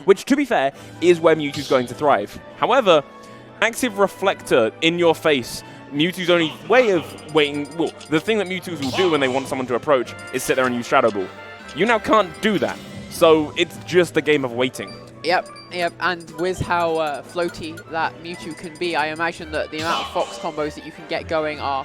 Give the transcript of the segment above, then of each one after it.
which, to be fair, is where Mewtwo's going to thrive. However, active Reflector in your face, Mewtwo's only way of waiting, well, the thing that Mewtwo's will do when they want someone to approach is sit there and use Shadow Ball. You now can't do that, so it's just a game of waiting. Yep, and with how floaty that Mewtwo can be, I imagine that the amount of Fox combos that you can get going are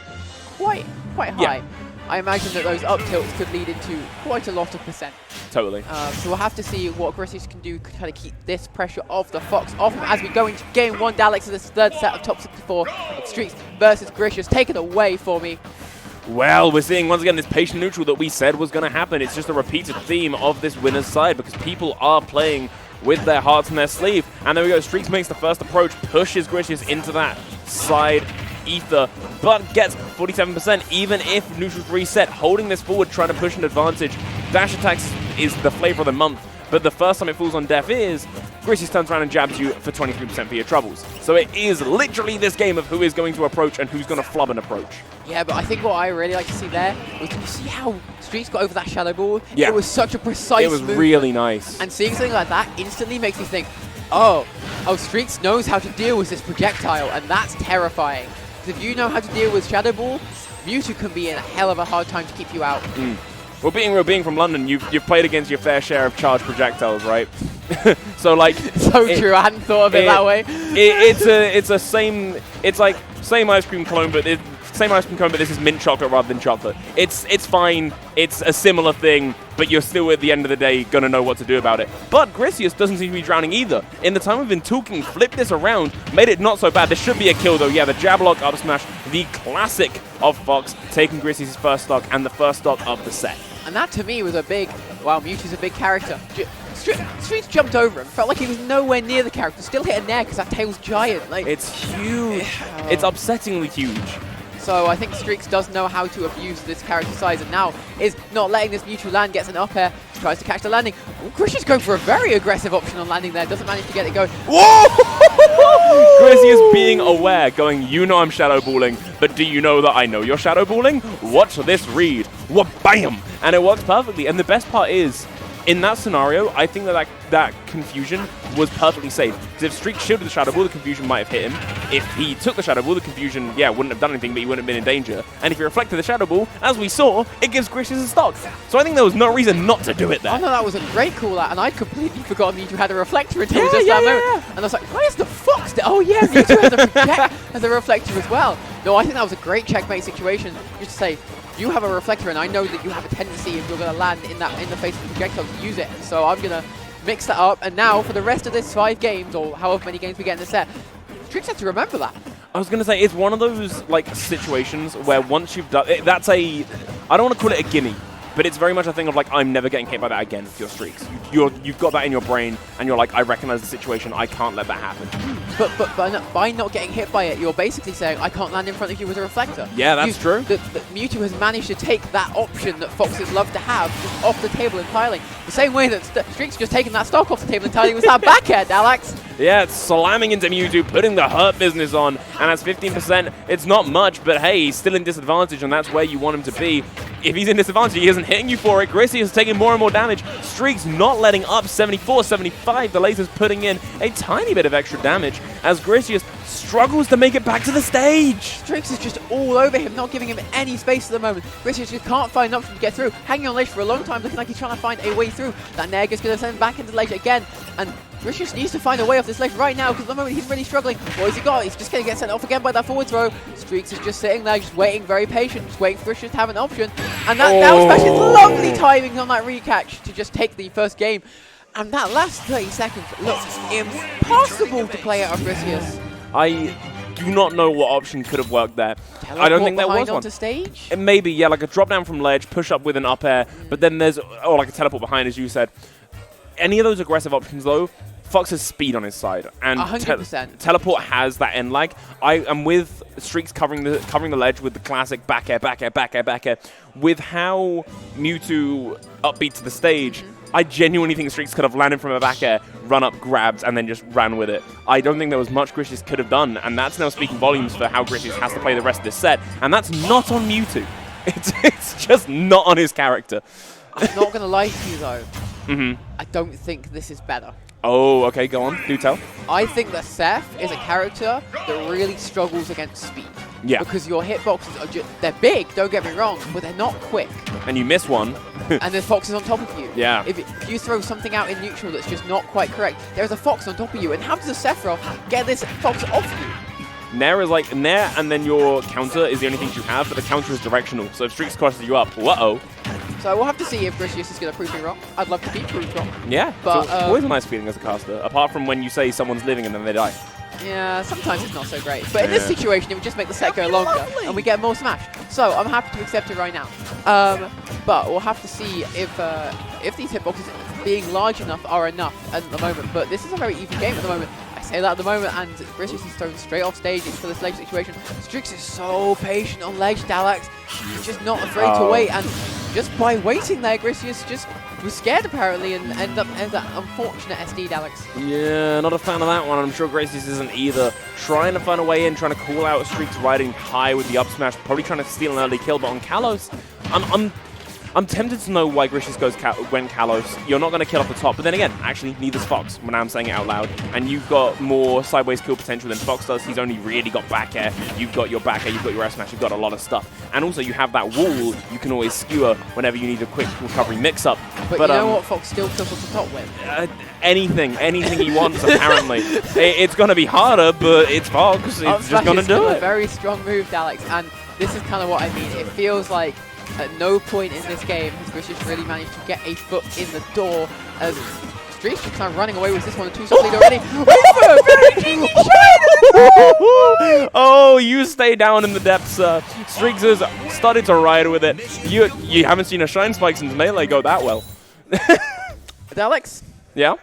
quite high. Yeah. I imagine that those up tilts could lead into quite a lot of percent. Totally. So we'll have to see what Griseous can do to kind of keep this pressure of the Fox off him as we go into game 1. Daleks, this third set of top 64. It's Streakz versus Griseous. Take it away for me. Well, we're seeing once again this patient neutral that we said was going to happen. It's just a repeated theme of this winner's side because people are playing with their hearts on their sleeve. And there we go. Streakz makes the first approach, pushes Griseous into that side ether, but gets 47% even if neutral's reset. Holding this forward, trying to push an advantage. Dash attacks is the flavor of the month, but the first time it falls on deaf ears, Griseous turns around and jabs you for 23% for your troubles. So it is literally this game of who is going to approach and who's going to flub an approach. Yeah, but I think what I really like to see there was, did you see how Streakz got over that Shadow Ball? Yeah. It was such a precise move. It was really nice. And seeing something like that instantly makes me think, oh, Streakz knows how to deal with this projectile, and that's terrifying. Because if you know how to deal with Shadow Ball, Mewtwo can be in a hell of a hard time to keep you out. Well, being from London, you've played against your fair share of charged projectiles, right? So like, so true. I hadn't thought of it that way. It's like same ice cream cone, but this is mint chocolate rather than chocolate. It's fine. It's a similar thing, but you're still at the end of the day gonna know what to do about it. But Griseous doesn't seem to be drowning either. In the time we've been talking, flipped this around, made it not so bad. This should be a kill though. Yeah, the jab lock up smash, the classic of Fox, taking Griseous' first stock and the first stock of the set. And that to me was a big, wow, Mewtwo's a big character. Streakz jumped over him, felt like he was nowhere near the character, still hit a nair because that tail's giant. Like, it's huge. It's upsettingly huge. So I think Streakz does know how to abuse this character size, and now is not letting this Mewtwo land, gets an up air, tries to catch the landing. Griseous going for a very aggressive option on landing there, doesn't manage to get it going. Whoa! Griseous being aware, going, you know I'm shadow balling, but do you know that I know you're shadow balling? Watch this read. Wha-bam! And it works perfectly. And the best part is, in that scenario, I think that confusion was perfectly safe. Because if Streakz shielded the Shadow Ball, the confusion might have hit him. If he took the Shadow Ball, the confusion, yeah, wouldn't have done anything, but he wouldn't have been in danger. And if he reflected the Shadow Ball, as we saw, it gives Griseous a stock. So I think there was no reason not to do it there. Oh no, that was a great call out, and I'd completely forgotten Mewtwo had a reflector until just that moment. And I was like, why is the Fox? Oh yeah, Mewtwo has a reflector as well. No, I think that was a great checkmate situation. Just to say, you have a reflector, and I know that you have a tendency, if you're going to land in the face of the projectile, to use it. So I'm going to mix that up. And now, for the rest of this 5 games, or however many games we get in the set, Streakz has to remember that. I was going to say, it's one of those like situations where once you've done it, that's a, I don't want to call it a gimme, but it's very much a thing of like, I'm never getting hit by that again with your Streakz. You've got that in your brain, and you're like, I recognize the situation, I can't let that happen. But by not getting hit by it, you're basically saying, I can't land in front of you with a reflector. Yeah, that's true. Mewtwo has managed to take that option that Foxes love to have just off the table entirely. The same way that Streakz just taking that stock off the table entirely was that back air, Daleks. Yeah, it's slamming into Mewtwo, putting the hurt business on, and that's 15%. It's not much, but hey, he's still in disadvantage, and that's where you want him to be. If he's in disadvantage, he isn't hitting you for it. Griseous is taking more and more damage. Streakz not letting up, 74, 75. The laser's putting in a tiny bit of extra damage as Griseous struggles to make it back to the stage. Streakz is just all over him, not giving him any space at the moment. Griseous just can't find an option to get through. Hanging on ledge for a long time, looking like he's trying to find a way through. That Nair is going to send him back into the ledge again. And Griseous needs to find a way off this ledge right now, because at the moment he's really struggling. What has he got? He's just going to get sent off again by that forward throw. Streakz is just sitting there, just waiting, very patient, just waiting for Griseous to have an option. And that was actually lovely timing on that recatch to just take the first game. And that last 30 seconds looks impossible to play out of Griseous. I do not know what option could have worked there. I don't think there was one. Onto stage? It maybe, yeah, like a drop down from ledge, push up with an up air, but then there's, like a teleport behind, as you said. Any of those aggressive options, though, Fox has speed on his side, and 100%. Teleport has that end lag. I am with Streakz covering the ledge with the classic back air, back air, back air, back air. With how Mewtwo upbeat to the stage, I genuinely think Streakz could have landed from a back air, run up, grabbed, and then just ran with it. I don't think there was much Griseous could have done, and that's now speaking volumes for how Griseous has to play the rest of this set, and that's not on Mewtwo. It's just not on his character. I'm not going to lie to you, though. I don't think this is better. Oh, okay, go on. Do tell. I think that Seph is a character that really struggles against speed. Yeah. Because your hitboxes are just, they're big, don't get me wrong, but they're not quick. And you miss one. And there's foxes on top of you. Yeah. If you throw something out in neutral that's just not quite correct, there's a fox on top of you. And how does a Sephiroth get this fox off you? Nair is like Nair, and then your counter is the only thing you have, but the counter is directional. So if Streakz crosses you up, uh-oh. So we'll have to see if Griseous is going to prove me wrong. I'd love to be proved wrong. Yeah, but so always a nice feeling as a caster, apart from when you say someone's living and then they die. Yeah, sometimes it's not so great. But in this situation, it would just make the set go longer, and we get more Smash. So I'm happy to accept it right now. But we'll have to see if these hitboxes being large enough are enough at the moment. But this is a very even game at the moment. I say that at the moment, and Griseous is thrown straight off stage for this ledge situation. Streakz is so patient on ledge, Dalax. He's just not afraid to wait, and just by waiting there, Griseous just was scared apparently and ended up unfortunate SD Dalax. Yeah, not a fan of that one. I'm sure Griseous isn't either. Trying to find a way in, trying to call out Streakz riding high with the up smash, probably trying to steal an early kill, but on Kalos, I'm tempted to know why Griseous went Kalos. You're not going to kill off the top, but then again, actually, neither's Fox, when I'm saying it out loud. And you've got more sideways kill potential than Fox does. He's only really got back air. You've got your back air, you've got your S smash, you've got a lot of stuff. And also, you have that wall you can always skewer whenever you need a quick recovery mix-up. But you know what Fox still kills off the top with? Anything he wants, apparently. It's going to be harder, but it's Fox. It's just going to do it. A very strong move, Dalax, and this is kind of what I mean. It feels like at no point in this game has Griseous really managed to get a foot in the door, as Streakz just kind of running away with this one, 2-stop lead already. Oh, you stay down in the depths. Streakz has started to ride with it. You haven't seen a Shine Spike since Melee go that well. Dalax? Yeah?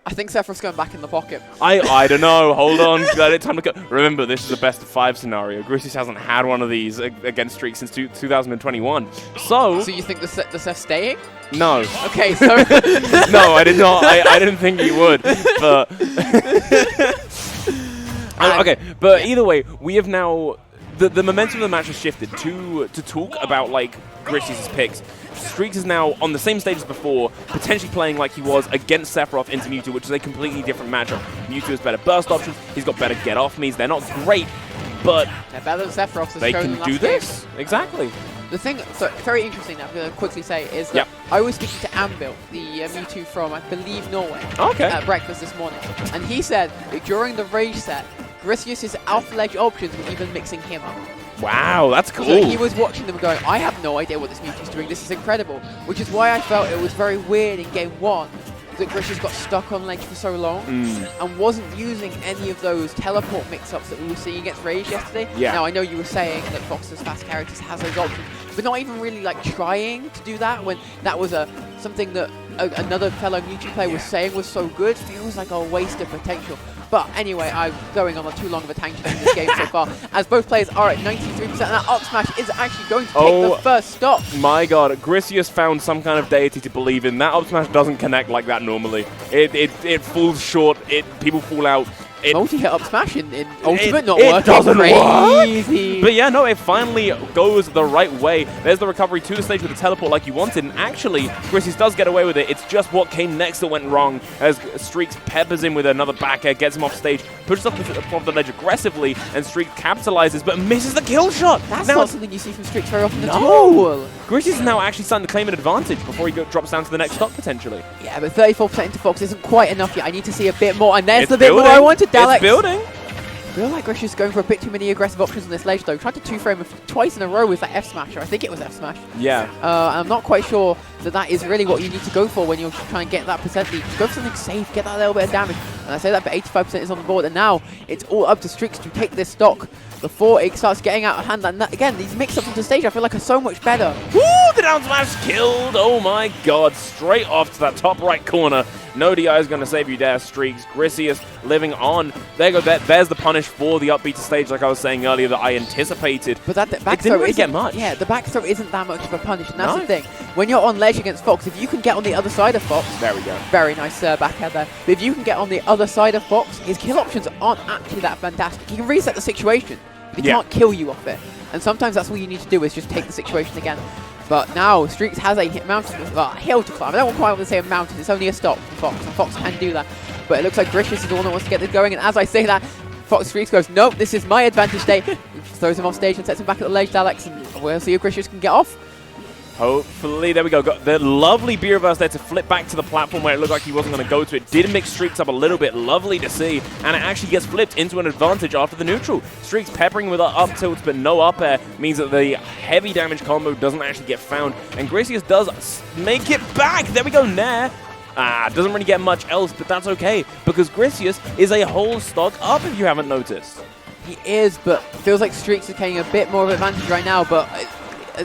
I think Sephiroth's going back in the pocket. I don't know. Hold on. Let it time to go. Remember, this is a best of 5 scenario. Griseous hasn't had one of these against Streakz since 2021. So you think the Seph's staying? No. Okay, so no, I did not. I didn't think he would. But okay. But either way, we have now the momentum of the match has shifted to talk about like Griseous' picks. Streakz is now on the same stage as before, potentially playing like he was against Sephiroth into Mewtwo, which is a completely different matchup. Mewtwo has better burst options, he's got better get-off means. They're not great, but they're better than Sephiroth. They can do this. Exactly. The thing, so very interesting, I'm going to quickly say, is that I was speaking to Ambil, the Mewtwo from, I believe, Norway, at breakfast this morning, and he said that during the Rage set, Griseous' alpha ledge options were even mixing him up. Wow, that's cool. So he was watching them going, I have no idea what this Mewtwo's doing, this is incredible. Which is why I felt it was very weird in game 1 that Griseous got stuck on ledge for so long and wasn't using any of those teleport mix-ups that we were seeing against Rage yesterday. Yeah. Now, I know you were saying that Fox's fast characters has those options, but not even really like trying to do that when that was something that another fellow Mewtwo player was saying was so good. Feels like a waste of potential. But anyway, I'm going on too long of a tangent in this game so far, as both players are at 93%, and that up smash is actually going to take the first stop. My god, Griseous found some kind of deity to believe in. That up smash doesn't connect like that normally. It falls short, people fall out. Multi-hit up smash in Ultimate not working. It doesn't work. But yeah, no, it finally goes the right way. There's the recovery to the stage with the teleport like you wanted, and actually, Griseous does get away with it. It's just what came next that went wrong, as Streakz peppers him with another back air, gets him off stage, pushes off the ledge aggressively, and Streakz capitalizes, but misses the kill shot. That's not something you see from Streakz very often at all. Griseous is now actually starting to claim an advantage before he drops down to the next stock, potentially. Yeah, but 34% into Fox isn't quite enough yet. I need to see a bit more, and there's the bit more I wanted, Dalax. It's building. I feel like Griseous is going for a bit too many aggressive options on this ledge, though. Tried to 2-frame twice in a row with that F-Smasher. I think it was F-Smash. Yeah. I'm not quite sure that is really what you need to go for when you're trying to get that percent lead. Go for something safe, get that little bit of damage. And I say that, but 85% is on the board, and now it's all up to Streakz to take this stock before it starts getting out of hand. And again, these mix-ups onto stage I feel like are so much better. Woo! The down smash killed! Oh my god, straight off to that top right corner. No DI is going to save you there, Streakz. Griseous living on. There's the punish for the upbeat to stage, like I was saying earlier, that I anticipated. But that back throw didn't get much. Yeah, the back throw isn't that much of a punish, and that's the thing. When you're on ledge against Fox, if you can get on the other side of Fox, there we go. Very nice back air there. But if you can get on the other side of Fox, his kill options aren't actually that fantastic. He can reset the situation, but he can't kill you off it. And sometimes that's all you need to do is just take the situation again. But now, Streakz has a hill to climb. I don't quite want to say a mountain, it's only a stop for Fox, and Fox can do that. but it looks like Griseous is the one that wants to get this going, and as I say that, Streakz goes, nope, this is my advantage day. Throws him off stage and sets him back at the ledge, Alex, and we'll see if Griseous can get off. Hopefully, there we go. Got the lovely B reverse there to flip back to the platform where it looked like he wasn't going to go to. It did mix Streakz up a little bit. Lovely to see. And it actually gets flipped into an advantage after the neutral. Streakz peppering with up tilts, but no up air means that the heavy damage combo doesn't actually get found. And Griseous does make it back. There we go, Nair. Doesn't really get much else, but that's okay, because Griseous is a whole stock up if you haven't noticed. He is, but feels like Streakz is getting a bit more of an advantage right now, but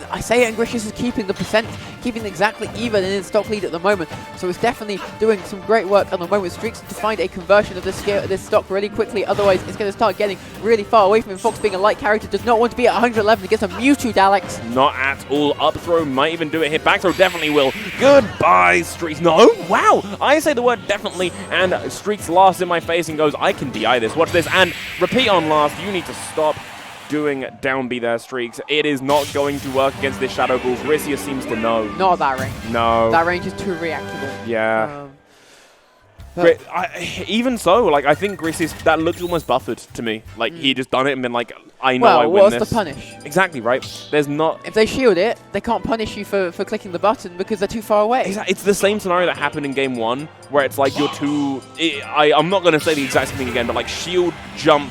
I say it, and Griseous is keeping the percent, keeping exactly even in his stock lead at the moment. So it's definitely doing some great work at the moment. Streakz to find a conversion of this stock really quickly. Otherwise, it's going to start getting really far away from him. Fox, being a light character, does not want to be at 111 against a Mewtwo, Alex. Not at all. Up throw might even do it. Hit back throw definitely will. Goodbye, Streakz. No, wow. I say the word definitely, and Streakz laughs in my face and goes, I can DI this. Watch this, and repeat on last. You need to stop doing down B there, Streakz. It is not going to work against this Shadow Ball. Griseous seems to know. Not that range. No. That range is too reactable. Yeah. Even so, like, I think Griseous, that looks almost buffered to me. Like, he just done it and been like, I know I win this. Well, what's the punish? Exactly, right? There's not... If they shield it, they can't punish you for clicking the button because they're too far away. Exactly. It's the same scenario that happened in Game 1, where it's like you're too... I'm not going to say the exact same thing again, but like shield, jump,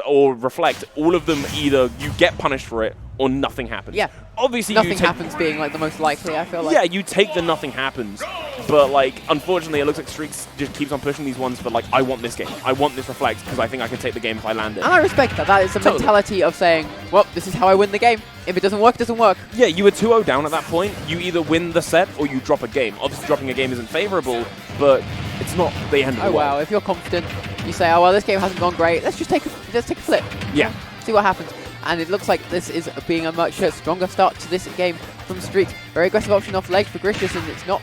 or reflect, all of them either you get punished for it or nothing happens. Yeah. Obviously, nothing happens being like the most likely, I feel like. Yeah, you take the nothing happens. But like, unfortunately, it looks like Streakz just keeps on pushing these ones for like, I want this game. I want this reflect because I think I can take the game if I land it. And I respect that. That is the mentality of saying, well, this is how I win the game. If it doesn't work, it doesn't work. Yeah, you were 2-0 down at that point. You either win the set or you drop a game. Obviously, dropping a game isn't favorable, but it's not the end of the world. Oh, wow. If you're confident, you say, oh, well, this game hasn't gone great. Let's take a flip. Yeah. See what happens. And it looks like this is being a much stronger start to this game from Streakz. Very aggressive option off ledge for Griseous, and it's not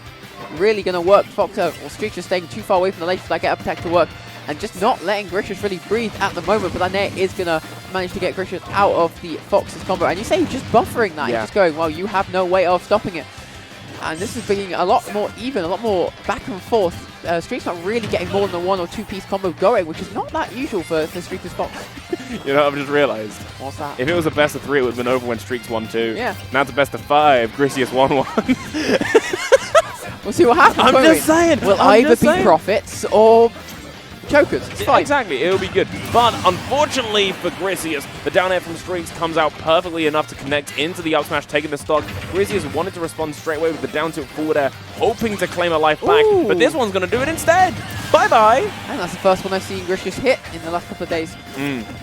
really going to work. Fox or Streakz just staying too far away from the ledge for that get up attack to work, and just not letting Griseous really breathe at the moment. But that Nair is going to manage to get Griseous out of the Fox's combo. And you say he's just buffering that. Yeah. He's just going, well, you have no way of stopping it. And this is being a lot more even, a lot more back and forth. Streakz not really getting more than a 1 or 2 piece combo going, which is not that usual for Streakz's Fox. You know what I've just realized? What's that? If it was a best of 3, it would have been over when Streakz won 2. Yeah. Now it's a best of 5, Griseous won 1. We'll see what happens. I'm just saying. We'll either be profits or chokers. It's fine. Exactly, it'll be good. But unfortunately for Griseous, the down air from Streakz comes out perfectly enough to connect into the up smash, taking the stock. Griseous wanted to respond straight away with the down tilt forward air, hoping to claim a life back, but this one's going to do it instead. Bye-bye. And that's the first one I've seen Griseous hit in the last couple of days.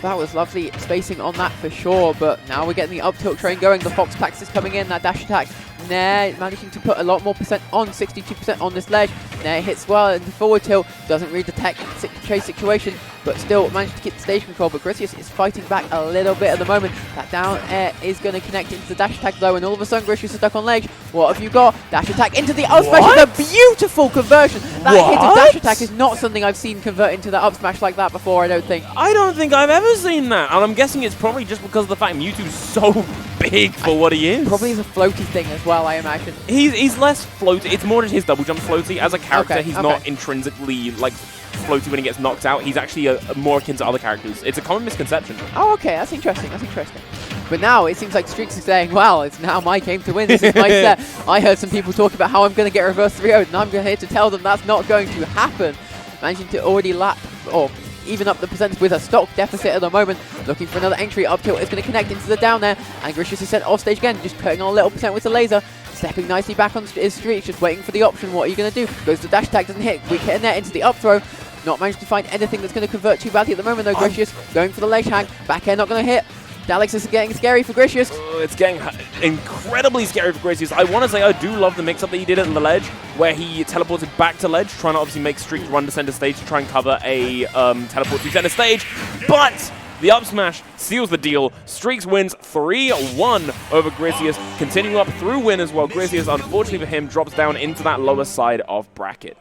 That was lovely spacing on that for sure, but now we're getting the up tilt train going. The Fox packs is coming in, that dash attack. Nair managing to put a lot more percent on, 62% on this ledge. Nair hits well in the forward tilt, doesn't read the tech chase situation, but still managed to keep the stage control. But Griseous is fighting back a little bit at the moment. That down air is going to connect into the dash attack though, and all of a sudden Griseous is stuck on ledge. What have you got? Dash attack into the up smash with a beautiful conversion. That hit of dash attack is not something I've seen convert into the up smash like that before, I don't think. I don't think I've ever seen that, and I'm guessing it's probably just because of the fact Mewtwo's so big for what he is. Probably is a floaty thing as well, I imagine. He's less floaty. It's more just his double jump floaty. As a character, he's not Okay. intrinsically like floaty when he gets knocked out. He's actually more akin to other characters. It's a common misconception. Oh, okay, that's interesting. That's interesting. But now it seems like Streakz is saying, well, it's now my game to win. This is my set. I heard some people talk about how I'm going to get reverse 3-0'd, and I'm here to tell them that's not going to happen. Managing to already lap, or even up the percentage with a stock deficit at the moment. Looking for another entry. Up tilt is going to connect into the down there, and Griseous is sent off stage again, just putting on a little percent with the laser. Stepping nicely back on his Streakz, just waiting for the option. What are you going to do? Goes to dash attack, doesn't hit. Weak hit in there into the up throw. Not managed to find anything that's going to convert too badly at the moment though. Griseous going for the ledge hang. Back air not going to hit. Daleks is getting scary for Griseous. It's getting incredibly scary for Griseous. I want to say I do love the mix-up that he did at the ledge, where he teleported back to ledge, trying to obviously make Streakz run to center stage to try and cover a teleport to center stage. But the up smash seals the deal. Streakz wins 3-1 over Griseous, continuing up through win as well. Griseous, unfortunately for him, drops down into that lower side of bracket.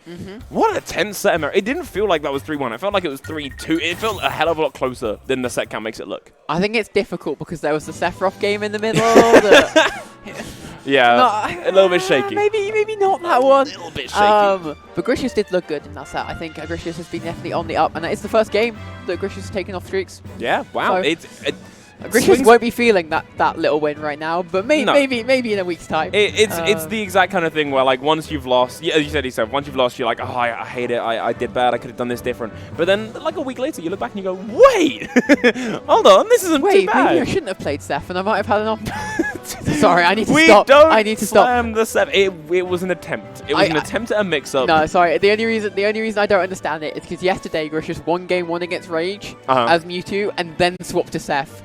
What a tense set. It didn't feel like that was 3-1. I felt like it was 3-2. It felt a hell of a lot closer than the set count makes it look. I think it's difficult because there was the Sephiroth game in the middle. Yeah, a little bit shaky. Maybe not that one. A little bit shaky. But Griseous did look good in that set. I think Griseous has been definitely on the up, and it's the first game that Griseous has taken off Streakz. Yeah, wow. So Griseous won't be feeling that little win right now, but maybe in a week's time. It's the exact kind of thing where, like, once you've lost, as you said, once you've lost, you're like, oh, I hate it, I did bad, I could have done this different. But then, like, a week later, you look back and you go, wait, hold on, this isn't too bad. Maybe I shouldn't have played Seph, and I might have had enough. Sorry, I need to we stop. Don't I need to stop. The Seph. It was an attempt. It was an attempt at a mix-up. No, sorry. The only reason I don't understand it is because yesterday Griseous won game 1 against Rage as Mewtwo, and then swapped to Seph.